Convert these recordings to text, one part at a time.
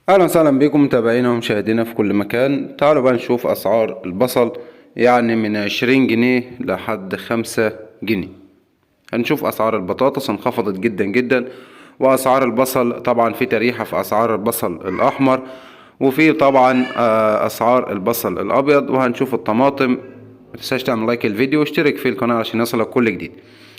اهلا وسهلا بكم متابعينا ومشاهدينا في كل مكان. تعالوا بقى نشوف اسعار البصل، يعني من 20 جنيه لحد 5 جنيه. هنشوف اسعار البطاطس انخفضت جدا جدا، واسعار البصل طبعا في تريحة في اسعار البصل الاحمر، وفي طبعا اسعار البصل الابيض. وهنشوف الطماطم. متنساش تعمل لايك الفيديو واشترك في القناة عشان يصلك كل جديد.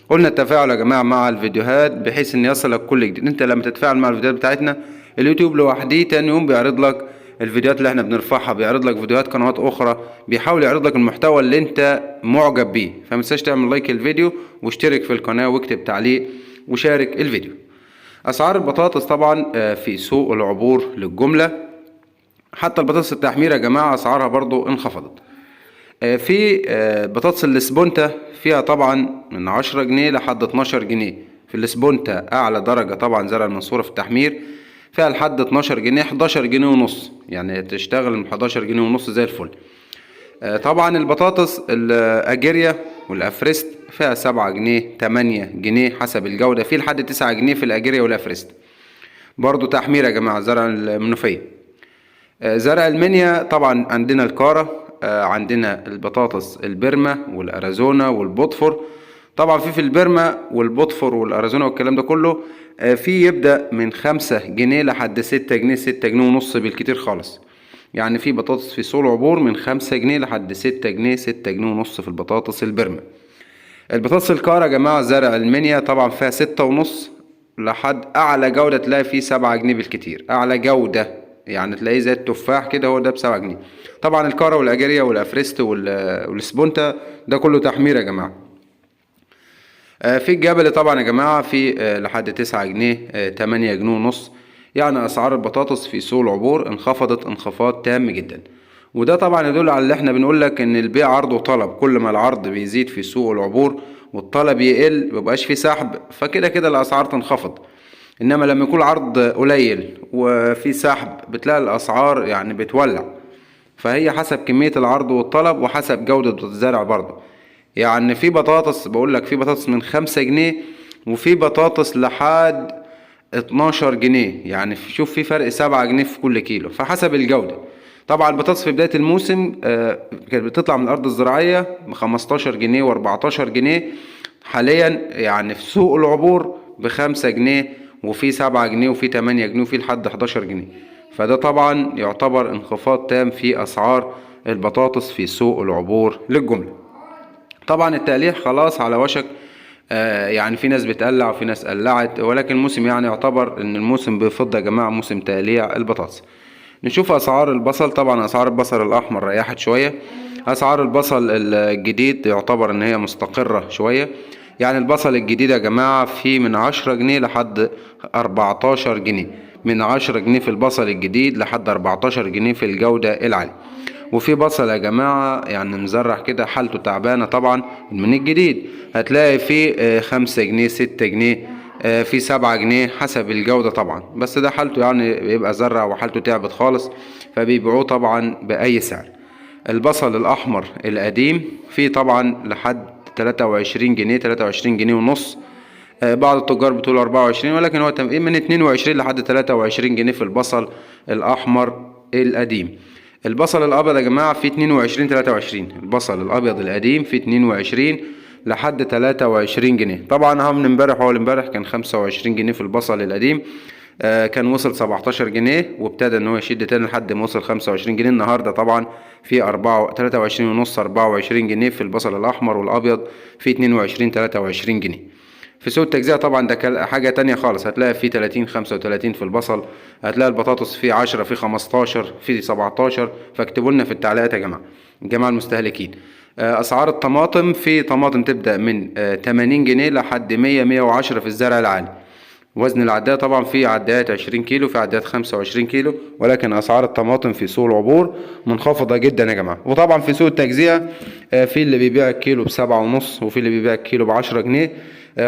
قلنا التفاعل يا جماعة مع الفيديوهات بحيث ان يصلك كل جديد. انت لما تتفاعل مع الفيديوهات بتاعتنا اليوتيوب لوحده تاني يوم بيعرض لك الفيديوهات اللي احنا بنرفعها، بيعرض لك فيديوهات قنوات اخرى، بيحاول يعرض لك المحتوى اللي انت معجب بيه. فمتنساش تعمل لايك الفيديو واشترك في القناة واكتب تعليق وشارك الفيديو. اسعار البطاطس طبعا في سوق العبور للجملة، حتى البطاطس التحمير يا جماعة اسعارها برضو انخفضت. في بطاطس الاسبونتا فيها طبعا من 10 جنيه لحد 12 جنيه. في الاسبونتا اعلى درجة طبعا زرع المنصورة في التحمير فيها لحد 12 جنيه 11 جنيه ونص، يعني تشتغل من 11 جنيه ونص زي الفل. طبعا البطاطس الاجيريا والافريست فيها 7 جنيه 8 جنيه حسب الجودة، في لحد 9 جنيه في الاجيريا والافريست. برضو تحمير يا جماعة زرع المنوفية. زرع المنيا طبعا عندنا الكارة، عندنا البطاطس البرما والاريزونا والبوتفور. طبعا في البرما والبوتفور والاريزونا والكلام ده كله في يبدأ من 5 جنيه لحد 6 جنيه 6 جنيه ونص بالكتير خالص. يعني في بطاطس في سوق العبور من 5 جنيه لحد 6 جنيه 6 جنيه ونص في البطاطس البرما. البطاطس الكارة يا جماعة زرع المنيا طبعا فيها 6 ونص لحد اعلى جودة تلاقي فيه 7 جنيه بالكتير، اعلى جودة يعني تلاقيه زي التفاح كده، هو ده ب7 جنيه. طبعا الكارا والاجريا والافريست والسبونتا ده كله تحمير يا جماعه. في الجبل طبعا يا جماعه في لحد 9 جنيه 8 جنيه ونص. يعني اسعار البطاطس في سوق العبور انخفضت انخفاض تام جدا، وده طبعا يدل على اللي احنا بنقول لك ان البيع عرض وطلب. كل ما العرض بيزيد في سوق العبور والطلب يقل مبقاش في سحب، فكده كده الاسعار تنخفض. انما لما يكون عرض قليل وفي سحب بتلاقي الاسعار يعني بتولع. فهي حسب كمية العرض والطلب وحسب جودة الزرع برضه. يعني في بطاطس بقول لك في بطاطس من 5 جنيه وفي بطاطس لحد 12 جنيه، يعني شوف في فرق 7 جنيه في كل كيلو فحسب الجودة. طبعا البطاطس في بداية الموسم كانت بتطلع من الأرض الزراعية ب15 جنيه و14 جنيه. حاليا يعني في سوق العبور ب5 جنيه وفي 7 جنيه وفي 8 جنيه وفي لحد 11 جنيه. فده طبعا يعتبر انخفاض تام في أسعار البطاطس في سوق العبور للجملة. طبعا التقليع خلاص على وشك، يعني في ناس بتقلع وفي ناس قلعت، ولكن الموسم يعني يعتبر ان الموسم بيفض يا جماعة موسم تقليع البطاطس. نشوف اسعار البصل. طبعا اسعار البصل الاحمر ريحت شوية. اسعار البصل الجديد يعتبر ان هي مستقرة شوية. يعني البصل الجديد يا جماعة في من 10 جنيه لحد 14 جنيه. من 10 جنيه في البصل الجديد لحد 14 جنيه في الجودة العالية. وفي بصل يا جماعة يعني مزرع كده حالته تعبانة طبعا من الجديد، هتلاقي فيه 5 جنيه 6 جنيه في 7 جنيه حسب الجودة طبعا. بس ده حالته يعني بيبقى زرع وحالته تعبت خالص فبيبيعوه طبعا بأي سعر. البصل الأحمر القديم فيه طبعا لحد 23 جنيه 23 جنيه ونص. بعض التجار بتقول 24، ولكن هو من 22 لحد 23 جنيه في البصل الأحمر القديم. البصل الأبيض يا جماعة في 22 23. البصل الأبيض القديم في 22 لحد 23 جنيه. طبعا هم من امبارح أول امبارح كان 25 جنيه في البصل القديم. كان وصل 17 جنيه وابتدى ان هو يشد تاني لحد ما وصل 25 جنيه. النهارده طبعا في 23 ونص 24 جنيه في البصل الأحمر، والأبيض في 22 23 جنيه. في سوق التجزئة طبعا ده حاجة تانية خالص، هتلاقي في 30 35 في البصل، هتلاقي البطاطس في 10 في 15 في 17. فاكتبوا لنا في التعليقات يا جماعة المستهلكين. أسعار الطماطم في طماطم تبدأ من 80 جنيه لحد 100 110 في الزرع العالي. وزن العداد طبعا في عداد 20 كيلو في عداد 25 كيلو، ولكن اسعار الطماطم في سوق العبور منخفضة جدا يا جماعة. وطبعا في سوق التجزئة في اللي بيبيع الكيلو ب7.5 وفي اللي بيبيع الكيلو ب10 جنيه.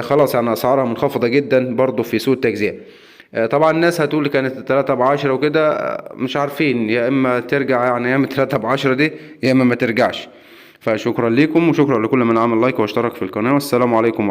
خلاص يعني اسعارها منخفضة جدا برضو في سوق التجزئة. طبعا الناس هتقول كانت 3 ب10 وكده، مش عارفين يا اما ترجع يعني يا اما 3 ب10 دي يا اما ما ترجعش. فشكرا لكم وشكرا لكل من عمل لايك واشترك في القناة، والسلام عليكم.